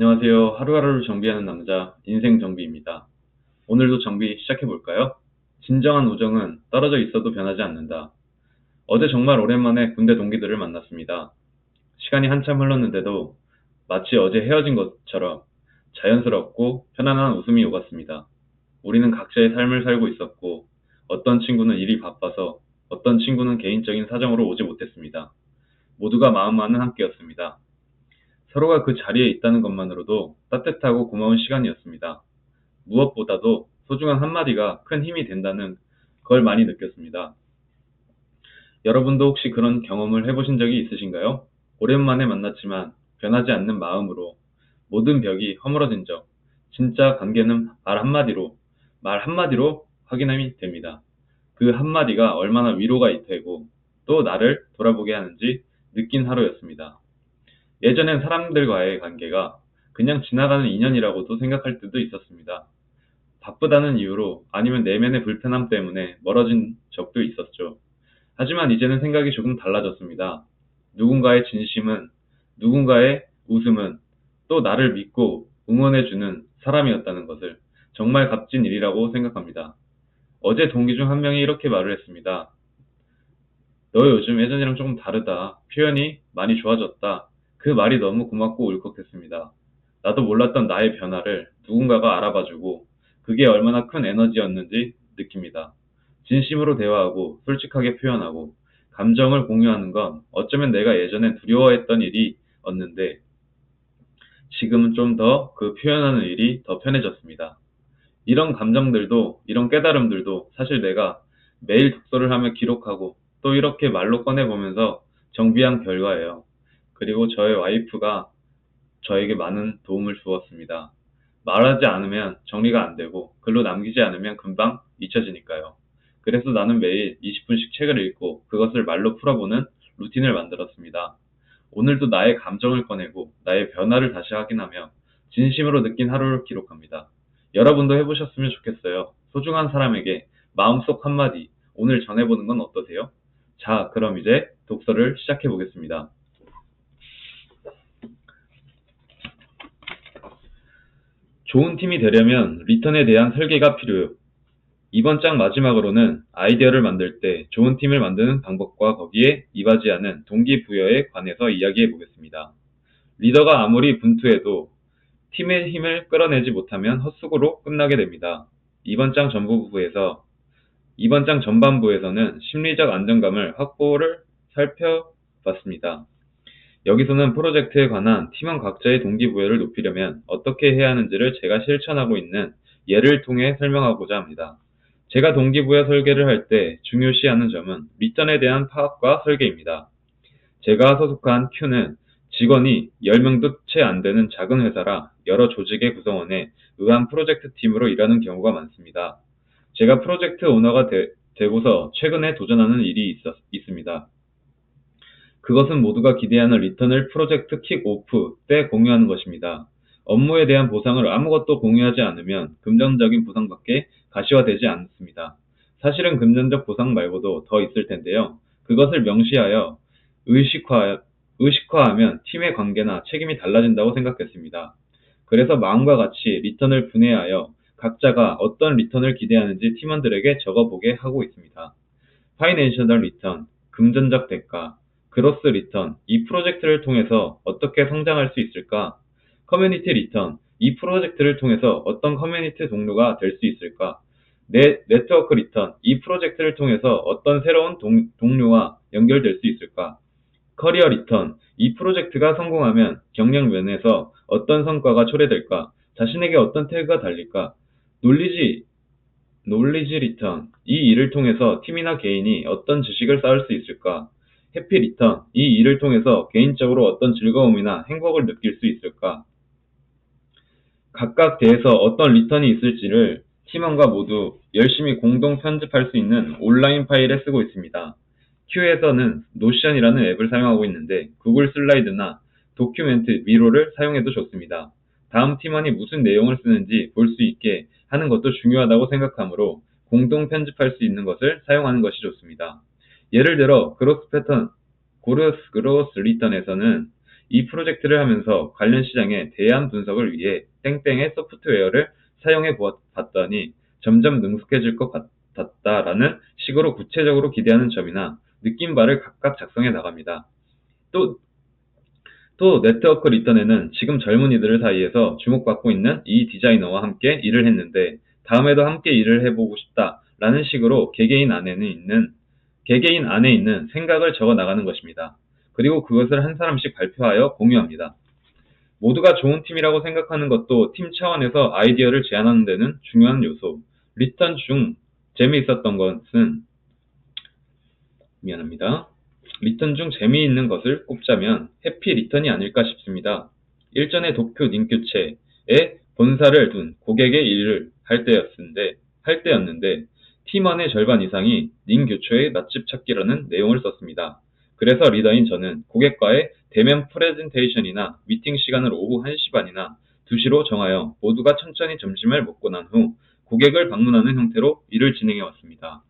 안녕하세요. 하루하루를 정비하는 남자, 인생 정비입니다. 오늘도 정비 시작해볼까요? 진정한 우정은 떨어져 있어도 변하지 않는다. 어제 정말 오랜만에 군대 동기들을 만났습니다. 시간이 한참 흘렀는데도 마치 어제 헤어진 것처럼 자연스럽고 편안한 웃음이 오갔습니다. 우리는 각자의 삶을 살고 있었고, 어떤 친구는 일이 바빠서, 어떤 친구는 개인적인 사정으로 오지 못했습니다. 모두가 마음만은 함께였습니다. 서로가 그 자리에 있다는 것만으로도 따뜻하고 고마운 시간이었습니다. 무엇보다도 소중한 한마디가 큰 힘이 된다는 걸 많이 느꼈습니다. 여러분도 혹시 그런 경험을 해보신 적이 있으신가요? 오랜만에 만났지만 변하지 않는 마음으로 모든 벽이 허물어진 적, 진짜 관계는 말 한마디로 확인이 됩니다. 그 한마디가 얼마나 위로가 되고 또 나를 돌아보게 하는지 느낀 하루였습니다. 예전엔 사람들과의 관계가 그냥 지나가는 인연이라고도 생각할 때도 있었습니다. 바쁘다는 이유로 아니면 내면의 불편함 때문에 멀어진 적도 있었죠. 하지만 이제는 생각이 조금 달라졌습니다. 누군가의 진심은, 누군가의 웃음은 또 나를 믿고 응원해주는 사람이었다는 것을 정말 값진 일이라고 생각합니다. 어제 동기 중 한 명이 이렇게 말을 했습니다. 너 요즘 예전이랑 조금 다르다. 표현이 많이 좋아졌다. 그 말이 너무 고맙고 울컥했습니다. 나도 몰랐던 나의 변화를 누군가가 알아봐주고 그게 얼마나 큰 에너지였는지 느낍니다. 진심으로 대화하고 솔직하게 표현하고 감정을 공유하는 건 어쩌면 내가 예전엔 두려워했던 일이었는데 지금은 좀 더 그 표현하는 일이 더 편해졌습니다. 이런 감정들도, 이런 깨달음들도 사실 내가 매일 독서를 하며 기록하고 또 이렇게 말로 꺼내보면서 정비한 결과예요. 그리고 저의 와이프가 저에게 많은 도움을 주었습니다. 말하지 않으면 정리가 안 되고 글로 남기지 않으면 금방 잊혀지니까요. 그래서 나는 매일 20분씩 책을 읽고 그것을 말로 풀어보는 루틴을 만들었습니다. 오늘도 나의 감정을 꺼내고 나의 변화를 다시 확인하며 진심으로 느낀 하루를 기록합니다. 여러분도 해보셨으면 좋겠어요. 소중한 사람에게 마음속 한마디 오늘 전해보는 건 어떠세요? 자, 그럼 이제 독서를 시작해 보겠습니다. 좋은 팀이 되려면 리턴에 대한 설계가 필요해요. 이번 장 마지막으로는 아이디어를 만들 때 좋은 팀을 만드는 방법과 거기에 이바지하는 동기부여에 관해서 이야기해 보겠습니다. 리더가 아무리 분투해도 팀의 힘을 끌어내지 못하면 헛수고로 끝나게 됩니다. 이번 장 전반부에서 이번 장 전반부에서는 심리적 안정감을 확보를 살펴봤습니다. 여기서는 프로젝트에 관한 팀원 각자의 동기부여를 높이려면 어떻게 해야 하는지를 제가 실천하고 있는 예를 통해 설명하고자 합니다. 제가 동기부여 설계를 할 때 중요시하는 점은 리턴에 대한 파악과 설계입니다. 제가 소속한 Q는 직원이 10명도 채 안 되는 작은 회사라 여러 조직의 구성원에 의한 프로젝트 팀으로 일하는 경우가 많습니다. 제가 프로젝트 오너가 되고서 최근에 도전하는 일이 있습니다. 그것은 모두가 기대하는 리턴을 프로젝트 킥오프 때 공유하는 것입니다. 업무에 대한 보상을 아무것도 공유하지 않으면 금전적인 보상밖에 가시화되지 않습니다. 사실은 금전적 보상 말고도 더 있을 텐데요. 그것을 명시하여 의식화하면 팀의 관계나 책임이 달라진다고 생각했습니다. 그래서 마음과 같이 리턴을 분해하여 각자가 어떤 리턴을 기대하는지 팀원들에게 적어보게 하고 있습니다. 파이낸셜 리턴, 금전적 대가, 그로스 리턴, 이 프로젝트를 통해서 어떻게 성장할 수 있을까? 커뮤니티 리턴, 이 프로젝트를 통해서 어떤 커뮤니티 동료가 될 수 있을까? 네트워크 리턴, 이 프로젝트를 통해서 어떤 새로운 동료와 연결될 수 있을까? 커리어 리턴, 이 프로젝트가 성공하면 경력 면에서 어떤 성과가 초래될까? 자신에게 어떤 태그가 달릴까? 놀리지 리턴, 이 일을 통해서 팀이나 개인이 어떤 지식을 쌓을 수 있을까? 해피 리턴, 이 일을 통해서 개인적으로 어떤 즐거움이나 행복을 느낄 수 있을까? 각각 대해서 어떤 리턴이 있을지를 팀원과 모두 열심히 공동 편집할 수 있는 온라인 파일에 쓰고 있습니다. Q에서는 노션이라는 앱을 사용하고 있는데 구글 슬라이드나 도큐멘트 미로를 사용해도 좋습니다. 다음 팀원이 무슨 내용을 쓰는지 볼 수 있게 하는 것도 중요하다고 생각하므로 공동 편집할 수 있는 것을 사용하는 것이 좋습니다. 예를 들어 그로스 리턴에서는 이 프로젝트를 하면서 관련 시장의 대안 분석을 위해 땡땡의 소프트웨어를 사용해 봤더니 점점 능숙해질 것 같았다라는 식으로 구체적으로 기대하는 점이나 느낀 바를 각각 작성해 나갑니다. 또 네트워크 리턴에는 지금 젊은이들 사이에서 주목받고 있는 이 디자이너와 함께 일을 했는데 다음에도 함께 일을 해보고 싶다라는 식으로 개개인 안에 있는 생각을 적어 나가는 것입니다. 그리고 그것을 한 사람씩 발표하여 공유합니다. 모두가 좋은 팀이라고 생각하는 것도 팀 차원에서 아이디어를 제안하는 데는 중요한 요소. 리턴 중 재미있었던 것은 리턴 중 재미있는 것을 꼽자면 해피 리턴이 아닐까 싶습니다. 일전에 도쿄 닌큐체에 본사를 둔 고객의 일을 할 때였는데 팀원의 절반 이상이 닌교초의 맛집 찾기라는 내용을 썼습니다. 그래서 리더인 저는 고객과의 대면 프레젠테이션이나 미팅 시간을 오후 1시 반이나 2시로 정하여 모두가 천천히 점심을 먹고 난 후 고객을 방문하는 형태로 일을 진행해 왔습니다.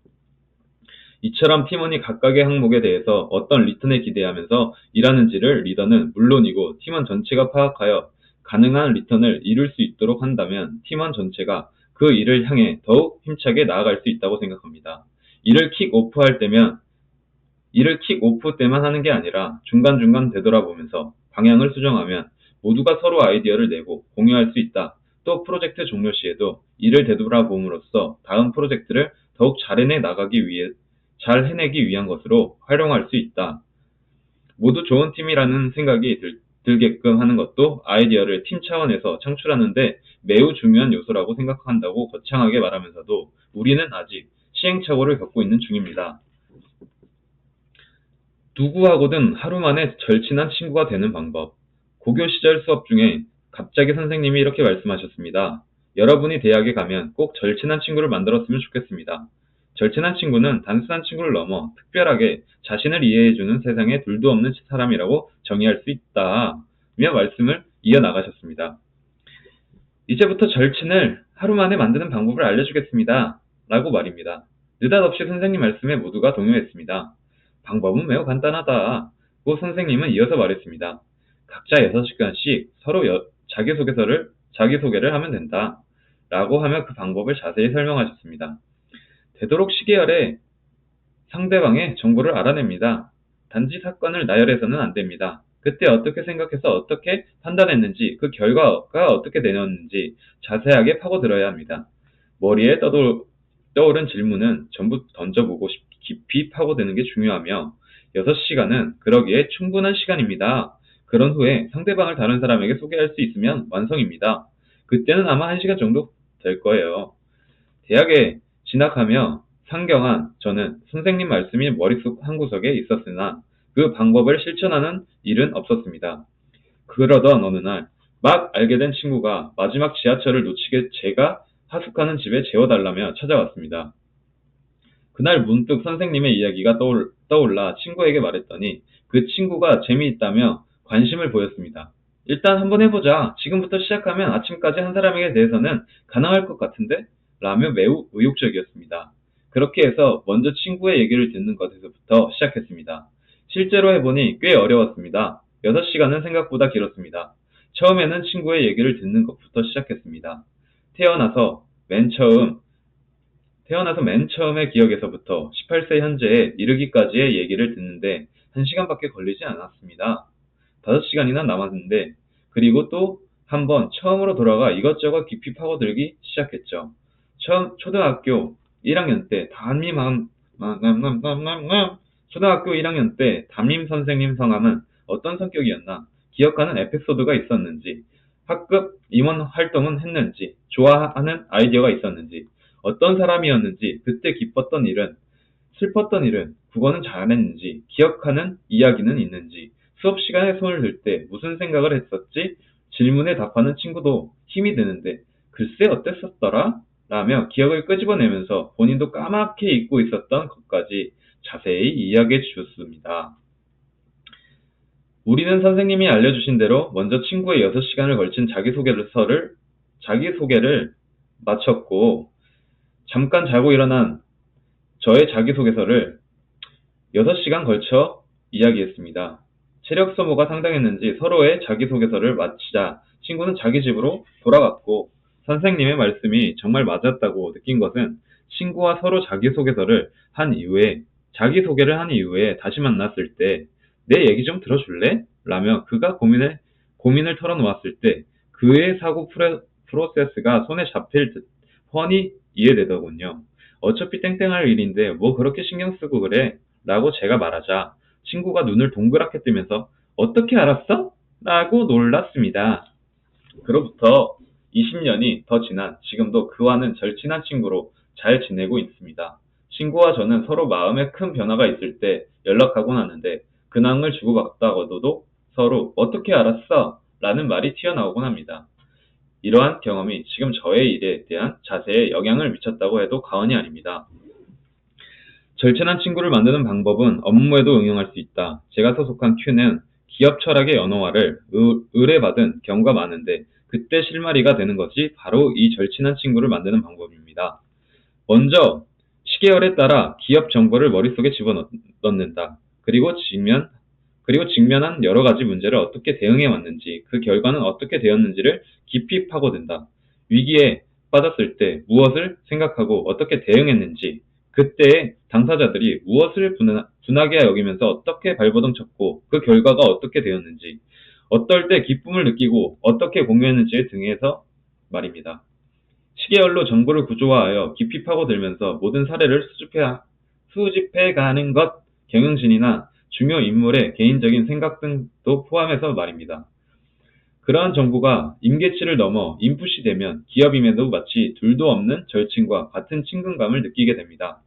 이처럼 팀원이 각각의 항목에 대해서 어떤 리턴에 기대하면서 일하는지를 리더는 물론이고 팀원 전체가 파악하여 가능한 리턴을 이룰 수 있도록 한다면 팀원 전체가 그 일을 향해 더욱 힘차게 나아갈 수 있다고 생각합니다. 일을 킥오프 때만 하는 게 아니라 중간중간 되돌아보면서 방향을 수정하면 모두가 서로 아이디어를 내고 공유할 수 있다. 또 프로젝트 종료 시에도 이를 되돌아봄으로써 다음 프로젝트를 더욱 잘 해내기 위한 것으로 활용할 수 있다. 모두 좋은 팀이라는 생각이 들게끔 하는 것도 아이디어를 팀 차원에서 창출하는 데 매우 중요한 요소라고 생각한다고 거창하게 말하면서도 우리는 아직 시행착오를 겪고 있는 중입니다. 누구하고든 하루 만에 절친한 친구가 되는 방법. 고교 시절 수업 중에 갑자기 선생님이 이렇게 말씀하셨습니다. 여러분이 대학에 가면 꼭 절친한 친구를 만들었으면 좋겠습니다. 절친한 친구는 단순한 친구를 넘어 특별하게 자신을 이해해주는 세상에 둘도 없는 사람이라고 정의할 수 있다며 말씀을 이어나가셨습니다. 이제부터 절친을 하루 만에 만드는 방법을 알려주겠습니다. 라고 말입니다. 느닷없이 선생님 말씀에 모두가 동요했습니다. 방법은 매우 간단하다고 선생님은 이어서 말했습니다. 각자 6시간씩 서로 자기소개를 하면 된다. 라고 하며 그 방법을 자세히 설명하셨습니다. 되도록 시계열에 상대방의 정보를 알아냅니다. 단지 사건을 나열해서는 안 됩니다. 그때 어떻게 생각해서 어떻게 판단했는지, 그 결과가 어떻게 되었는지 자세하게 파고들어야 합니다. 머리에 떠오른 질문은 전부 던져보고 깊이 파고드는 게 중요하며 6시간은 그러기에 충분한 시간입니다. 그런 후에 상대방을 다른 사람에게 소개할 수 있으면 완성입니다. 그때는 아마 1시간 정도 될 거예요. 대학에 진학하며 상경한 저는 선생님 말씀이 머릿속 한구석에 있었으나 그 방법을 실천하는 일은 없었습니다. 그러던 어느 날 막 알게 된 친구가 마지막 지하철을 놓치게 제가 하숙하는 집에 재워달라며 찾아왔습니다. 그날 문득 선생님의 이야기가 떠올라 친구에게 말했더니 그 친구가 재미있다며 관심을 보였습니다. 일단 한번 해보자. 지금부터 시작하면 아침까지 한 사람에게 대해서는 가능할 것 같은데? 라며 매우 의욕적이었습니다. 그렇게 해서 먼저 친구의 얘기를 듣는 것에서부터 시작했습니다. 실제로 해보니 꽤 어려웠습니다. 6시간은 생각보다 길었습니다. 처음에는 친구의 얘기를 듣는 것부터 시작했습니다. 태어나서 맨 처음의 기억에서부터 18세 현재에 이르기까지의 얘기를 듣는데 1시간밖에 걸리지 않았습니다. 5시간이나 남았는데 그리고 또 한번 처음으로 돌아가 이것저것 깊이 파고들기 시작했죠. 초등학교 1학년 때 담임 선생님 성함은 어떤 성격이었나, 기억하는 에피소드가 있었는지, 학급 임원 활동은 했는지, 좋아하는 아이디어가 있었는지, 어떤 사람이었는지, 그때 기뻤던 일은, 슬펐던 일은, 국어는 잘했는지, 기억하는 이야기는 있는지, 수업 시간에 손을 들 때 무슨 생각을 했었지, 질문에 답하는 친구도 힘이 드는데 글쎄 어땠었더라? 라며 기억을 끄집어내면서 본인도 까맣게 잊고 있었던 것까지 자세히 이야기해 주셨습니다. 우리는 선생님이 알려주신 대로 먼저 친구의 6시간을 걸친 자기소개를 마쳤고 잠깐 자고 일어난 저의 자기소개서를 6시간 걸쳐 이야기했습니다. 체력 소모가 상당했는지 서로의 자기소개서를 마치자 친구는 자기 집으로 돌아갔고 선생님의 말씀이 정말 맞았다고 느낀 것은 친구와 서로 자기소개를 한 이후에 다시 만났을 때 내 얘기 좀 들어줄래? 라며 그가 고민을 털어놓았을 때 그의 프로세스가 손에 잡힐 듯 훤히 이해되더군요. 어차피 땡땡할 일인데 뭐 그렇게 신경 쓰고 그래? 라고 제가 말하자 친구가 눈을 동그랗게 뜨면서 어떻게 알았어? 라고 놀랐습니다. 그로부터 20년이 더 지난 지금도 그와는 절친한 친구로 잘 지내고 있습니다. 친구와 저는 서로 마음에 큰 변화가 있을 때 연락하곤 하는데 근황을 주고받다가도 서로 어떻게 알았어? 라는 말이 튀어나오곤 합니다. 이러한 경험이 지금 저의 일에 대한 자세에 영향을 미쳤다고 해도 과언이 아닙니다. 절친한 친구를 만드는 방법은 업무에도 응용할 수 있다. 제가 소속한 Q는 기업 철학의 연호화를 의뢰받은 경우가 많은데 그때 실마리가 되는 것이 바로 이 절친한 친구를 만드는 방법입니다. 먼저 시계열에 따라 기업 정보를 머릿속에 집어넣는다. 그리고 직면한 여러 가지 문제를 어떻게 대응해 왔는지, 그 결과는 어떻게 되었는지를 깊이 파고든다. 위기에 빠졌을 때 무엇을 생각하고 어떻게 대응했는지, 그때의 당사자들이 무엇을 분하게 여기면서 어떻게 발버둥 쳤고 그 결과가 어떻게 되었는지, 어떨 때 기쁨을 느끼고 어떻게 공유했는지 등에서 말입니다. 시계열로 정보를 구조화하여 깊이 파고들면서 모든 사례를 수집해가는 것, 경영진이나 중요 인물의 개인적인 생각 등도 포함해서 말입니다. 그러한 정보가 임계치를 넘어 인풋이 되면 기업임에도 마치 둘도 없는 절친과 같은 친근감을 느끼게 됩니다.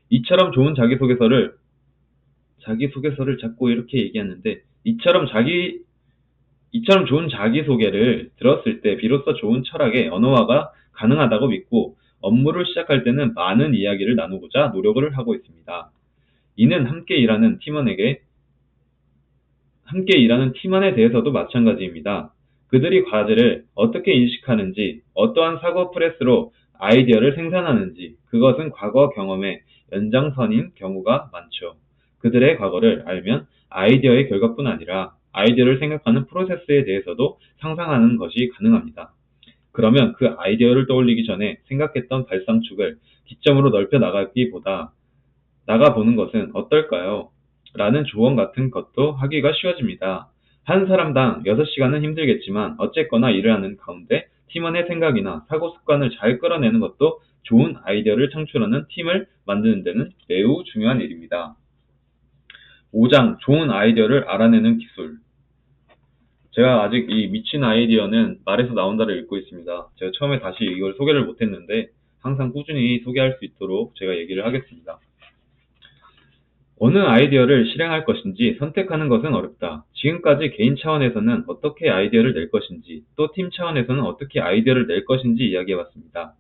이처럼 좋은 자기소개서를 자꾸 이렇게 얘기하는데 이처럼 좋은 자기소개를 들었을 때 비로소 좋은 철학의 언어화가 가능하다고 믿고 업무를 시작할 때는 많은 이야기를 나누고자 노력을 하고 있습니다. 이는 함께 일하는 팀원에 대해서도 마찬가지입니다. 그들이 과제를 어떻게 인식하는지, 어떠한 사고 프레스로 아이디어를 생산하는지, 그것은 과거 경험의 연장선인 경우가 많죠. 그들의 과거를 알면 아이디어의 결과뿐 아니라 아이디어를 생각하는 프로세스에 대해서도 상상하는 것이 가능합니다. 그러면 그 아이디어를 떠올리기 전에 생각했던 발상축을 기점으로 넓혀 나가보는 것은 어떨까요? 라는 조언 같은 것도 하기가 쉬워집니다. 한 사람당 6시간은 힘들겠지만 어쨌거나 일을 하는 가운데 팀원의 생각이나 사고 습관을 잘 끌어내는 것도 좋은 아이디어를 창출하는 팀을 만드는 데는 매우 중요한 일입니다. 5장 좋은 아이디어를 알아내는 기술. 제가 아직 이 미친 아이디어는 말에서 나온다를 읽고 있습니다. 제가 처음에 다시 이걸 소개를 못했는데 항상 꾸준히 소개할 수 있도록 제가 얘기를 하겠습니다. 어느 아이디어를 실행할 것인지 선택하는 것은 어렵다. 지금까지 개인 차원에서는 어떻게 아이디어를 낼 것인지, 또 팀 차원에서는 어떻게 아이디어를 낼 것인지 이야기해봤습니다.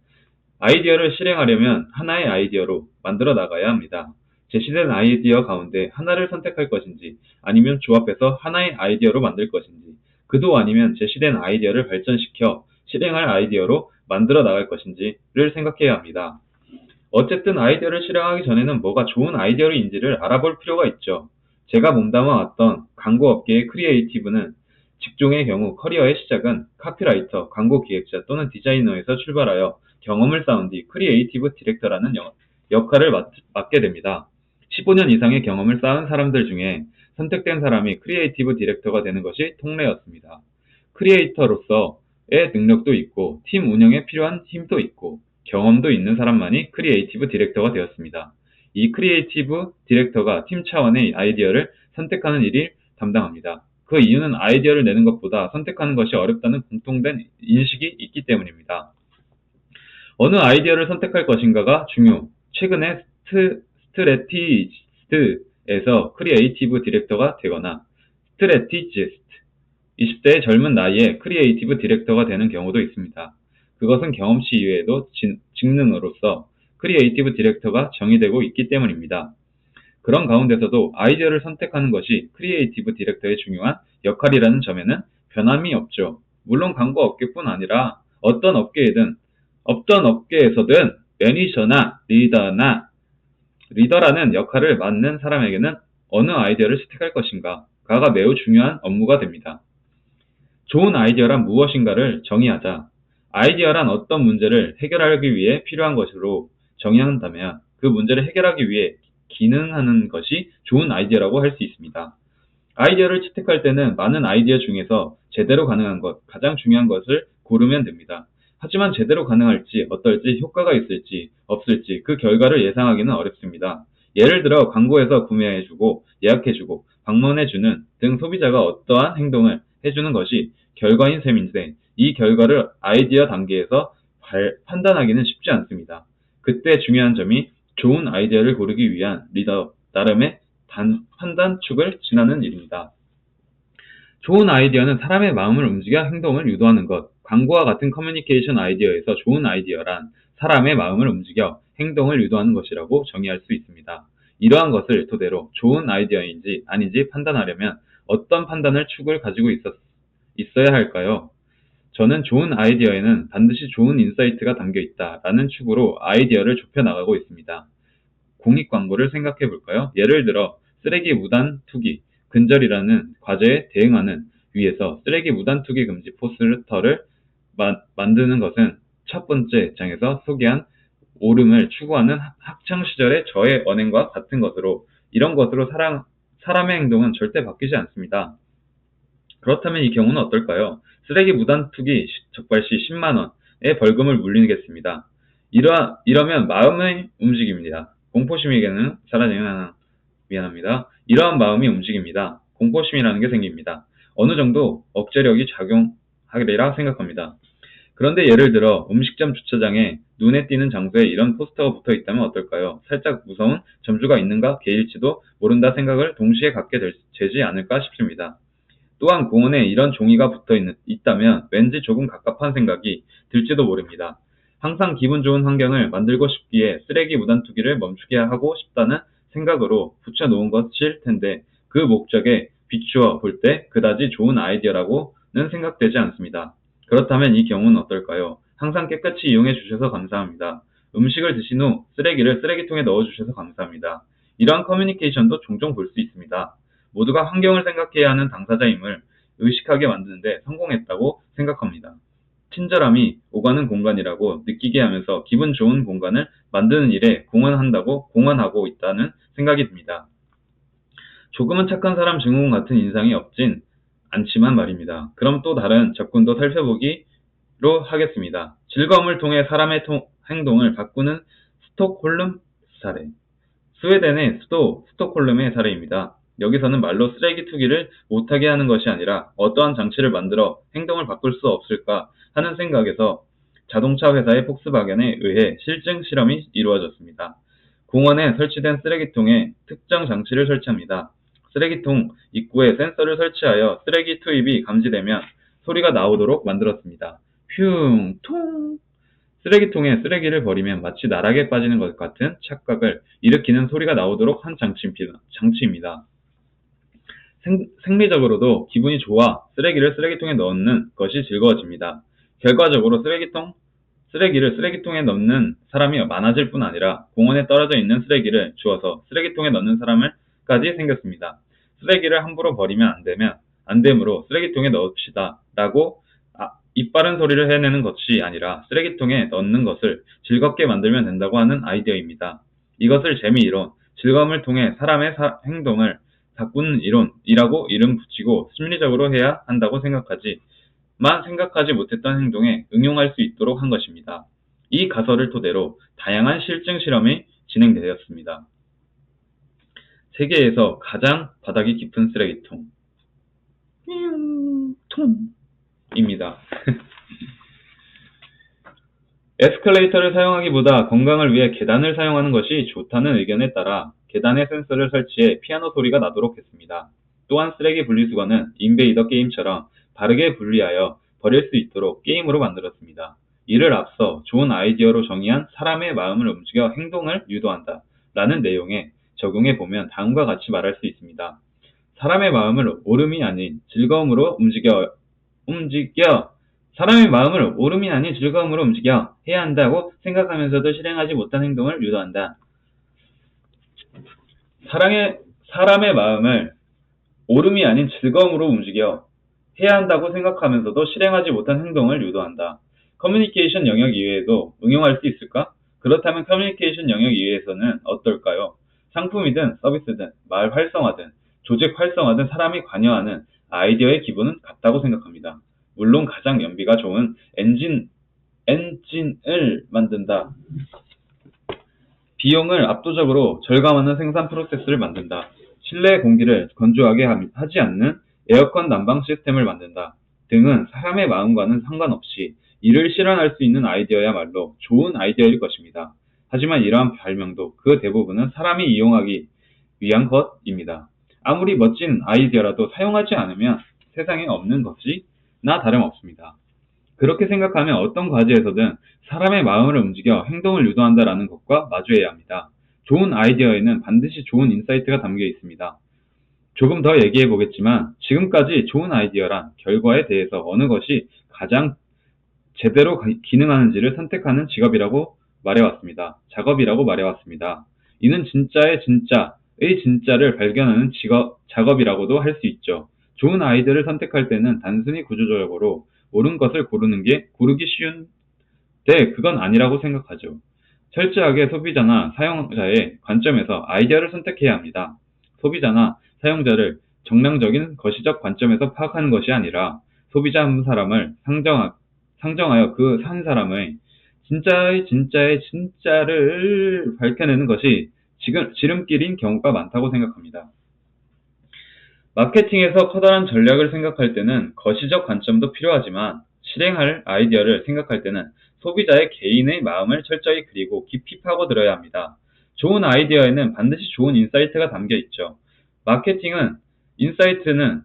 아이디어를 실행하려면 하나의 아이디어로 만들어 나가야 합니다. 제시된 아이디어 가운데 하나를 선택할 것인지, 아니면 조합해서 하나의 아이디어로 만들 것인지, 그도 아니면 제시된 아이디어를 발전시켜 실행할 아이디어로 만들어 나갈 것인지를 생각해야 합니다. 어쨌든 아이디어를 실행하기 전에는 뭐가 좋은 아이디어인지를 알아볼 필요가 있죠. 제가 몸담아왔던 광고업계의 크리에이티브는 직종의 경우 커리어의 시작은 카피라이터, 광고 기획자 또는 디자이너에서 출발하여 경험을 쌓은 뒤 크리에이티브 디렉터라는 역할을 맡게 됩니다. 15년 이상의 경험을 쌓은 사람들 중에 선택된 사람이 크리에이티브 디렉터가 되는 것이 통례였습니다. 크리에이터로서의 능력도 있고 팀 운영에 필요한 힘도 있고 경험도 있는 사람만이 크리에이티브 디렉터가 되었습니다. 이 크리에이티브 디렉터가 팀 차원의 아이디어를 선택하는 일을 담당합니다. 그 이유는 아이디어를 내는 것보다 선택하는 것이 어렵다는 공통된 인식이 있기 때문입니다. 어느 아이디어를 선택할 것인가가 중요. 최근에 스트래티지스트에서 크리에이티브 디렉터가 되거나 스트래티지스트, 20대의 젊은 나이에 크리에이티브 디렉터가 되는 경우도 있습니다. 그것은 경험치 이외에도 직능으로서 크리에이티브 디렉터가 정의되고 있기 때문입니다. 그런 가운데서도 아이디어를 선택하는 것이 크리에이티브 디렉터의 중요한 역할이라는 점에는 변함이 없죠. 물론 광고 업계뿐 아니라 어떤 업계에서든 매니저나 리더라는 역할을 맡는 사람에게는 어느 아이디어를 채택할 것인가가 매우 중요한 업무가 됩니다. 좋은 아이디어란 무엇인가를 정의하자. 아이디어란 어떤 문제를 해결하기 위해 필요한 것으로 정의한다면 그 문제를 해결하기 위해 기능하는 것이 좋은 아이디어라고 할 수 있습니다. 아이디어를 채택할 때는 많은 아이디어 중에서 제대로 가능한 것, 가장 중요한 것을 고르면 됩니다. 하지만 제대로 가능할지, 어떨지, 효과가 있을지, 없을지 그 결과를 예상하기는 어렵습니다. 예를 들어 광고에서 구매해주고, 예약해주고, 방문해주는 등 소비자가 어떠한 행동을 해주는 것이 결과인 셈인데 이 결과를 아이디어 단계에서 판단하기는 쉽지 않습니다. 그때 중요한 점이 좋은 아이디어를 고르기 위한 리더 나름의 판단축을 지나는 일입니다. 좋은 아이디어는 사람의 마음을 움직여 행동을 유도하는 것. 광고와 같은 커뮤니케이션 아이디어에서 좋은 아이디어란 사람의 마음을 움직여 행동을 유도하는 것이라고 정의할 수 있습니다. 이러한 것을 토대로 좋은 아이디어인지 아닌지 판단하려면 어떤 판단을 축을 가지고 있어야 할까요? 저는 좋은 아이디어에는 반드시 좋은 인사이트가 담겨 있다라는 축으로 아이디어를 좁혀 나가고 있습니다. 공익 광고를 생각해 볼까요? 예를 들어 쓰레기 무단 투기, 근절이라는 과제에 대응하는 위해서 쓰레기 무단 투기 금지 포스터를 만드는 것은 첫 번째 장에서 소개한 옳음을 추구하는 학창 시절의 저의 언행과 같은 것으로 이런 것으로 사람의 행동은 절대 바뀌지 않습니다. 그렇다면 이 경우는 어떨까요? 쓰레기 무단 투기 적발 시 10만 원의 벌금을 물리겠습니다. 이러면 마음의 움직임입니다. 공포심에게는 사라지는 미안합니다. 이러한 마음이 움직입니다. 공포심이라는 게 생깁니다. 어느 정도 억제력이 작용하리라 생각합니다. 그런데 예를 들어 음식점 주차장에 눈에 띄는 장소에 이런 포스터가 붙어 있다면 어떨까요? 살짝 무서운 점주가 있는가 개일지도 모른다 생각을 동시에 갖게 되지 않을까 싶습니다. 또한 공원에 이런 종이가 붙어 있다면 왠지 조금 갑갑한 생각이 들지도 모릅니다. 항상 기분 좋은 환경을 만들고 싶기에 쓰레기 무단 투기를 멈추게 하고 싶다는 생각으로 붙여놓은 것일 텐데 그 목적에 비추어 볼 때 그다지 좋은 아이디어라고는 생각되지 않습니다. 그렇다면 이 경우는 어떨까요? 항상 깨끗이 이용해 주셔서 감사합니다. 음식을 드신 후 쓰레기를 쓰레기통에 넣어 주셔서 감사합니다. 이러한 커뮤니케이션도 종종 볼 수 있습니다. 모두가 환경을 생각해야 하는 당사자임을 의식하게 만드는데 성공했다고 생각합니다. 친절함이 오가는 공간이라고 느끼게 하면서 기분 좋은 공간을 만드는 일에 공헌하고 있다는 생각이 듭니다. 조금은 착한 사람 증후군 같은 인상이 없진 않지만 말입니다. 그럼 또 다른 접근도 살펴보기로 하겠습니다. 즐거움을 통해 사람의 행동을 바꾸는 스톡홀름 사례. 스웨덴의 수도 스톡홀름의 사례입니다. 여기서는 말로 쓰레기 투기를 못하게 하는 것이 아니라 어떠한 장치를 만들어 행동을 바꿀 수 없을까 하는 생각에서 자동차 회사의 폭스바겐에 의해 실증 실험이 이루어졌습니다. 공원에 설치된 쓰레기통에 특정 장치를 설치합니다. 쓰레기통 입구에 센서를 설치하여 쓰레기 투입이 감지되면 소리가 나오도록 만들었습니다. 흉, 통! 쓰레기통에 쓰레기를 버리면 마치 나락에 빠지는 것 같은 착각을 일으키는 소리가 나오도록 한 장치입니다. 생리적으로도 기분이 좋아 쓰레기를 쓰레기통에 넣는 것이 즐거워집니다. 결과적으로 쓰레기를 쓰레기통에 넣는 사람이 많아질 뿐 아니라 공원에 떨어져 있는 쓰레기를 주워서 쓰레기통에 넣는 사람까지 생겼습니다. 쓰레기를 함부로 버리면 안 되므로 쓰레기통에 넣읍시다 라고 입바른 소리를 해내는 것이 아니라 쓰레기통에 넣는 것을 즐겁게 만들면 된다고 하는 아이디어입니다. 이것을 재미이론, 즐거움을 통해 사람의 행동을 바꾸는 이론이라고 이름 붙이고 심리적으로 해야 한다고 생각하지 못했던 행동에 응용할 수 있도록 한 것입니다. 이 가설을 토대로 다양한 실증 실험이 진행되었습니다. 세계에서 가장 바닥이 깊은 쓰레기통 입니다. 에스컬레이터를 사용하기보다 건강을 위해 계단을 사용하는 것이 좋다는 의견에 따라 계단에 센서를 설치해 피아노 소리가 나도록 했습니다. 또한 쓰레기 분리수거는 인베이더 게임처럼 바르게 분리하여 버릴 수 있도록 게임으로 만들었습니다. 이를 앞서 좋은 아이디어로 정의한 사람의 마음을 움직여 행동을 유도한다 라는 내용에 적용해 보면 다음과 같이 말할 수 있습니다. 사람의 마음을 옳음이 아닌 즐거움으로 사람의 마음을 옳음이 아닌 즐거움으로 움직여 해야 한다고 생각하면서도 실행하지 못한 행동을 유도한다. 사람의 마음을 옳음이 아닌 즐거움으로 움직여 해야 한다고 생각하면서도 실행하지 못한 행동을 유도한다. 커뮤니케이션 영역 이외에도 응용할 수 있을까? 그렇다면 커뮤니케이션 영역 이외에서는 어떨까요? 상품이든 서비스든 말 활성화든 조직 활성화든 사람이 관여하는 아이디어의 기본은 같다고 생각합니다. 물론 가장 연비가 좋은 엔진을 만든다. 비용을 압도적으로 절감하는 생산 프로세스를 만든다. 실내 공기를 건조하게 하지 않는 에어컨 난방 시스템을 만든다. 등은 사람의 마음과는 상관없이 이를 실현할 수 있는 아이디어야말로 좋은 아이디어일 것입니다. 하지만 이러한 발명도 그 대부분은 사람이 이용하기 위한 것입니다. 아무리 멋진 아이디어라도 사용하지 않으면 세상에 없는 것이나 다름없습니다. 그렇게 생각하면 어떤 과제에서든 사람의 마음을 움직여 행동을 유도한다라는 것과 마주해야 합니다. 좋은 아이디어에는 반드시 좋은 인사이트가 담겨 있습니다. 조금 더 얘기해 보겠지만 지금까지 좋은 아이디어란 결과에 대해서 어느 것이 가장 제대로 기능하는지를 선택하는 작업이라고 말해왔습니다. 이는 진짜의 진짜를 발견하는 작업이라고도 할 수 있죠. 좋은 아이디어를 선택할 때는 단순히 구조적으로 옳은 것을 고르기 쉬운데 그건 아니라고 생각하죠. 철저하게 소비자나 사용자의 관점에서 아이디어를 선택해야 합니다. 소비자나 사용자를 정량적인 거시적 관점에서 파악하는 것이 아니라 소비자 한 사람을 상정하여 그 한 사람의 진짜를 밝혀내는 것이 지름길인 경우가 많다고 생각합니다. 마케팅에서 커다란 전략을 생각할 때는 거시적 관점도 필요하지만 실행할 아이디어를 생각할 때는 소비자의 개인의 마음을 철저히 그리고 깊이 파고들어야 합니다. 좋은 아이디어에는 반드시 좋은 인사이트가 담겨 있죠. 마케팅의 인사이트는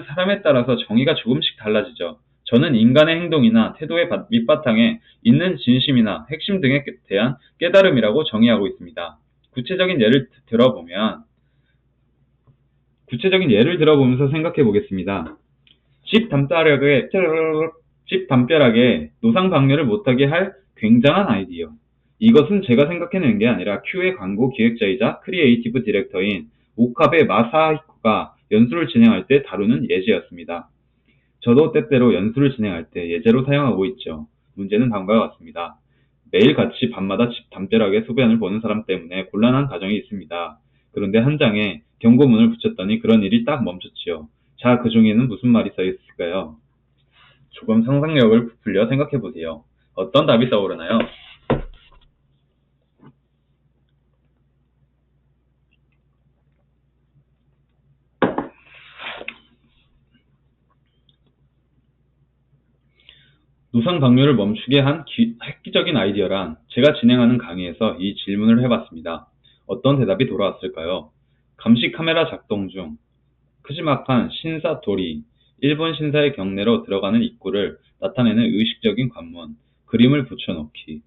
사람에 따라서 정의가 조금씩 달라지죠. 저는 인간의 행동이나 태도의 밑바탕에 있는 진심이나 핵심 등에 대한 깨달음이라고 정의하고 있습니다. 구체적인 예를 들어보면서 생각해 보겠습니다. 집 담벼락에 노상방뇨를 못하게 할 굉장한 아이디어. 이것은 제가 생각해낸 게 아니라 큐의 광고 기획자이자 크리에이티브 디렉터인 오카베 마사히코가 연수를 진행할 때 다루는 예제였습니다. 저도 때때로 연수를 진행할 때 예제로 사용하고 있죠. 문제는 다음과 같습니다. 매일같이 밤마다 집 담벼락에 소변을 보는 사람 때문에 곤란한 가정이 있습니다. 그런데 한 장에 경고문을 붙였더니 그런 일이 딱 멈췄지요. 자, 그 종이에는 무슨 말이 써있을까요? 조금 상상력을 부풀려 생각해보세요. 어떤 답이 떠오르나요? 노상 방뇨를 멈추게 한 획기적인 아이디어란 제가 진행하는 강의에서 이 질문을 해봤습니다. 어떤 대답이 돌아왔을까요? 감시 카메라 작동 중 푸짐막한 신사 도리, 일본 신사의 경내로 들어가는 입구를 나타내는 의식적인 관문, 그림을 붙여놓기.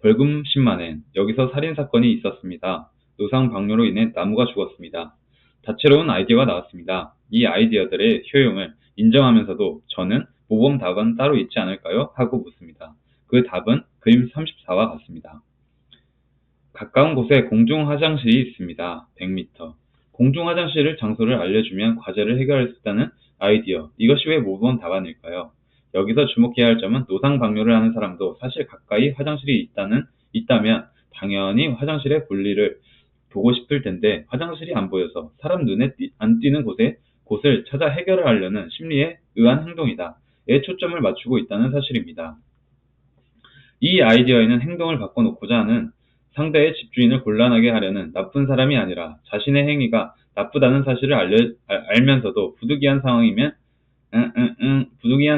벌금 10만엔, 여기서 살인사건이 있었습니다. 노상 방뇨로 인해 나무가 죽었습니다. 다채로운 아이디어가 나왔습니다. 이 아이디어들의 효용을 인정하면서도 저는 모범 답은 따로 있지 않을까요? 하고 묻습니다. 그 답은 그림 34와 같습니다. 가까운 곳에 공중 화장실이 있습니다. 100m. 공중 화장실을 장소를 알려주면 과제를 해결할 수 있다는 아이디어. 이것이 왜 모범 답안일까요? 여기서 주목해야 할 점은 노상 방뇨를 하는 사람도 사실 가까이 화장실이 있다면 당연히 화장실의 볼일을 보고 싶을 텐데 화장실이 안 보여서 사람 눈에 안 띄는 곳을 찾아 해결을 하려는 심리에 의한 행동이다. 에 초점을 맞추고 있다는 사실입니다. 이 아이디어에는 행동을 바꿔놓고자 하는 상대의 집주인을 곤란하게 하려는 나쁜 사람이 아니라 자신의 행위가 나쁘다는 사실을 알면서도 부득이한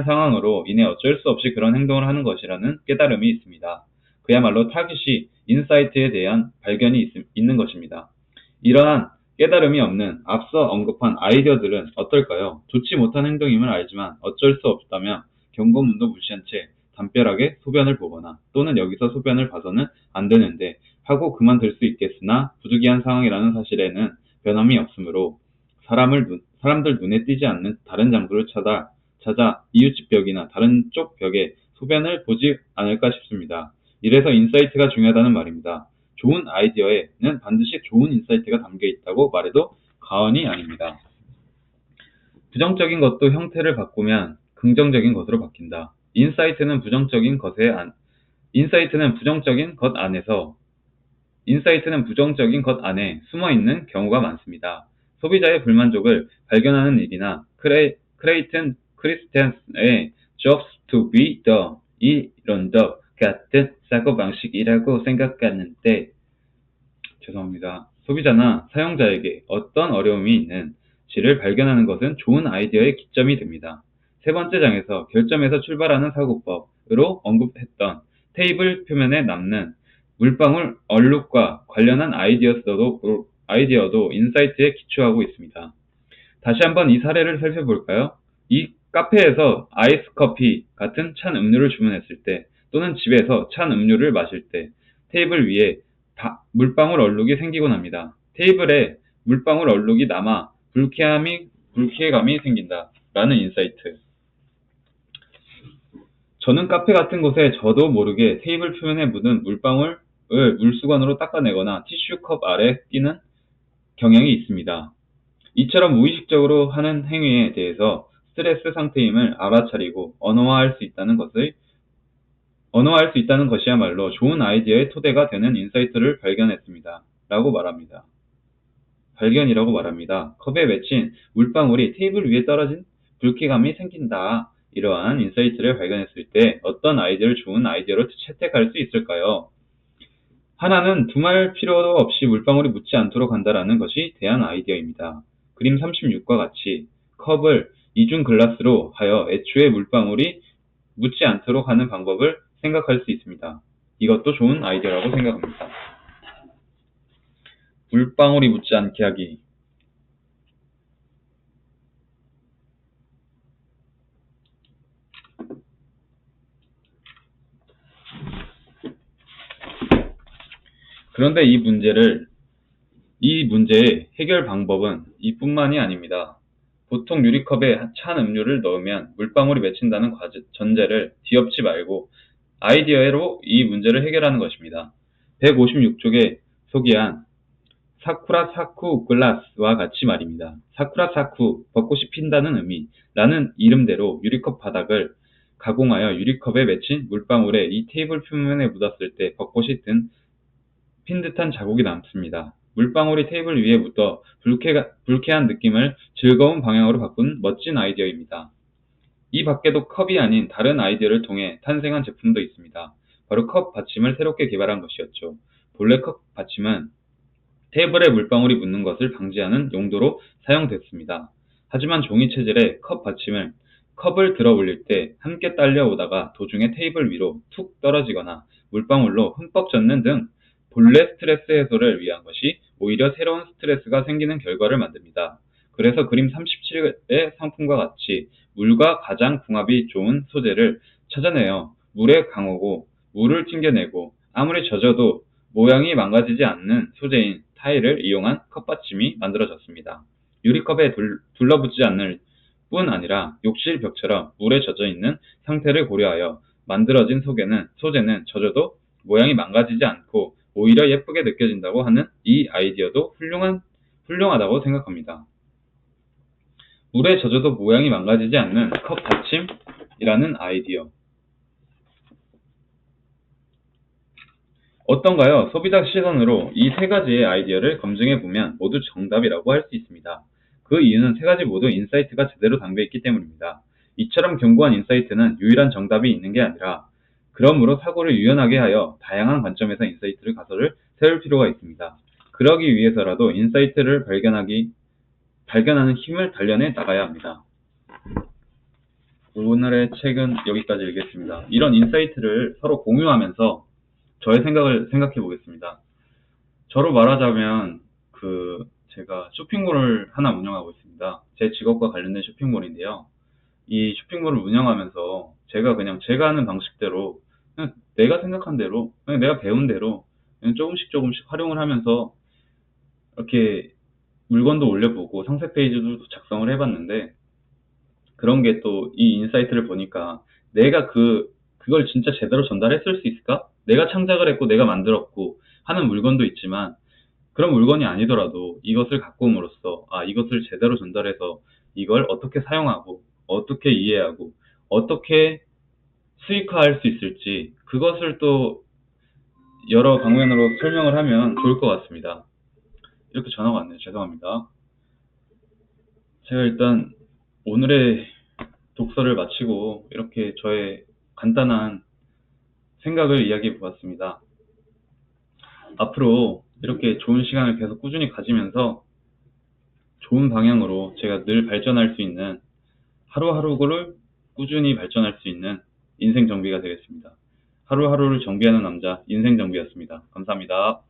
상황으로 인해 어쩔 수 없이 그런 행동을 하는 것이라는 깨달음이 있습니다. 그야말로 타깃이 인사이트에 대한 발견이 있는 것입니다. 이러한 깨달음이 없는 앞서 언급한 아이디어들은 어떨까요? 좋지 못한 행동임을 알지만 어쩔 수 없다며 경고문도 무시한 채 담벼락에 소변을 보거나 또는 여기서 소변을 봐서는 안 되는데 하고 그만둘 수 있겠으나 부득이한 상황이라는 사실에는 변함이 없으므로 사람들 눈에 띄지 않는 다른 장소를 찾아 이웃집 벽이나 다른 쪽 벽에 소변을 보지 않을까 싶습니다. 이래서 인사이트가 중요하다는 말입니다. 좋은 아이디어에는 반드시 좋은 인사이트가 담겨 있다고 말해도 과언이 아닙니다. 부정적인 것도 형태를 바꾸면 긍정적인 것으로 바뀐다. 인사이트는 부정적인 것 안에 숨어 있는 경우가 많습니다. 소비자의 불만족을 발견하는 일이나 크레이튼 크리스텐의 Jobs to be the 이런 the 같은 사고방식이라고 생각하는데, 소비자나 사용자에게 어떤 어려움이 있는지를 발견하는 것은 좋은 아이디어의 기점이 됩니다. 세 번째 장에서 결점에서 출발하는 사고법으로 언급했던 테이블 표면에 남는 물방울 얼룩과 관련한 아이디어도 인사이트에 기초하고 있습니다. 다시 한번 이 사례를 살펴볼까요? 이 카페에서 아이스 커피 같은 찬 음료를 주문했을 때, 또는 집에서 찬 음료를 마실 때 테이블 위에 물방울 얼룩이 생기곤 합니다. 테이블에 물방울 얼룩이 남아 불쾌감이 생긴다 라는 인사이트. 저는 카페 같은 곳에 저도 모르게 테이블 표면에 묻은 물방울을 물수건으로 닦아내거나 티슈컵 아래 끼는 경향이 있습니다. 이처럼 무의식적으로 하는 행위에 대해서 스트레스 상태임을 알아차리고 언어화할 수 있다는 것이야말로 좋은 아이디어의 토대가 되는 인사이트를 발견이라고 말합니다. 컵에 맺힌 물방울이 테이블 위에 떨어진 불쾌감이 생긴다. 이러한 인사이트를 발견했을 때 어떤 아이디어를 좋은 아이디어로 채택할 수 있을까요? 하나는 두말 필요도 없이 물방울이 묻지 않도록 한다라는 것이 대안 아이디어입니다. 그림 36과 같이 컵을 이중 글라스로 하여 애초에 물방울이 묻지 않도록 하는 방법을 생각할 수 있습니다. 이것도 좋은 아이디어라고 생각합니다. 물방울이 묻지 않게 하기. 그런데 이 문제의 해결 방법은 이뿐만이 아닙니다. 보통 유리컵에 찬 음료를 넣으면 물방울이 맺힌다는 전제를 뒤엎지 말고 아이디어로 이 문제를 해결하는 것입니다. 156쪽에 소개한 사쿠라 사쿠 글라스와 같이 말입니다. 사쿠라 사쿠, 벚꽃이 핀다는 의미라는 이름대로 유리컵 바닥을 가공하여 유리컵에 맺힌 물방울에 이 테이블 표면에 묻었을 때 벚꽃이 핀 듯한 자국이 남습니다. 물방울이 테이블 위에 묻어 불쾌한 느낌을 즐거운 방향으로 바꾼 멋진 아이디어입니다. 이 밖에도 컵이 아닌 다른 아이디어를 통해 탄생한 제품도 있습니다. 바로 컵 받침을 새롭게 개발한 것이었죠. 본래 컵 받침은 테이블에 물방울이 묻는 것을 방지하는 용도로 사용됐습니다. 하지만 종이 체질의 컵 받침을 컵을 들어 올릴 때 함께 딸려오다가 도중에 테이블 위로 툭 떨어지거나 물방울로 흠뻑 젖는 등 본래 스트레스 해소를 위한 것이 오히려 새로운 스트레스가 생기는 결과를 만듭니다. 그래서 그림 37의 상품과 같이 물과 가장 궁합이 좋은 소재를 찾아내어 물에 강하고 물을 튕겨내고 아무리 젖어도 모양이 망가지지 않는 소재인 타일을 이용한 컵받침이 만들어졌습니다. 유리컵에 둘러붙지 않을 뿐 아니라 욕실 벽처럼 물에 젖어 있는 상태를 고려하여 만들어진 소재는 젖어도 모양이 망가지지 않고 오히려 예쁘게 느껴진다고 하는 이 아이디어도 훌륭하다고 생각합니다. 물에 젖어도 모양이 망가지지 않는 컵 받침이라는 아이디어. 어떤가요? 소비자 시선으로 이 세 가지의 아이디어를 검증해보면 모두 정답이라고 할 수 있습니다. 그 이유는 세 가지 모두 인사이트가 제대로 담겨있기 때문입니다. 이처럼 견고한 인사이트는 유일한 정답이 있는 게 아니라, 그러므로 사고를 유연하게 하여 다양한 관점에서 인사이트를 가설을 세울 필요가 있습니다. 그러기 위해서라도 인사이트를 발견하는 힘을 단련해 나가야 합니다. 오늘의 책은 여기까지 읽겠습니다. 이런 인사이트를 서로 공유하면서 저의 생각을 생각해 보겠습니다. 저로 말하자면 제가 쇼핑몰을 하나 운영하고 있습니다. 제 직업과 관련된 쇼핑몰인데요. 이 쇼핑몰을 운영하면서 제가 하는 방식대로, 그냥 내가 생각한 대로, 그냥 내가 배운 대로 그냥 조금씩 활용을 하면서 이렇게 물건도 올려보고 상세 페이지도 작성을 해봤는데, 그런 게 또 이 인사이트를 보니까 내가 그걸 진짜 제대로 전달했을 수 있을까? 내가 창작을 했고 내가 만들었고 하는 물건도 있지만 그런 물건이 아니더라도 이것을 갖고 옴으로써 이것을 제대로 전달해서 이걸 어떻게 사용하고 어떻게 이해하고 어떻게 수익화할 수 있을지 그것을 또 여러 방면으로 설명을 하면 좋을 것 같습니다. 이렇게 전화가 왔네요. 죄송합니다. 제가 일단 오늘의 독서를 마치고 이렇게 저의 간단한 생각을 이야기해 보았습니다. 앞으로 이렇게 좋은 시간을 계속 꾸준히 가지면서 좋은 방향으로 제가 늘 발전할 수 있는 하루하루를 꾸준히 발전할 수 있는 인생 정비가 되겠습니다. 하루하루를 정비하는 남자 인생 정비였습니다. 감사합니다.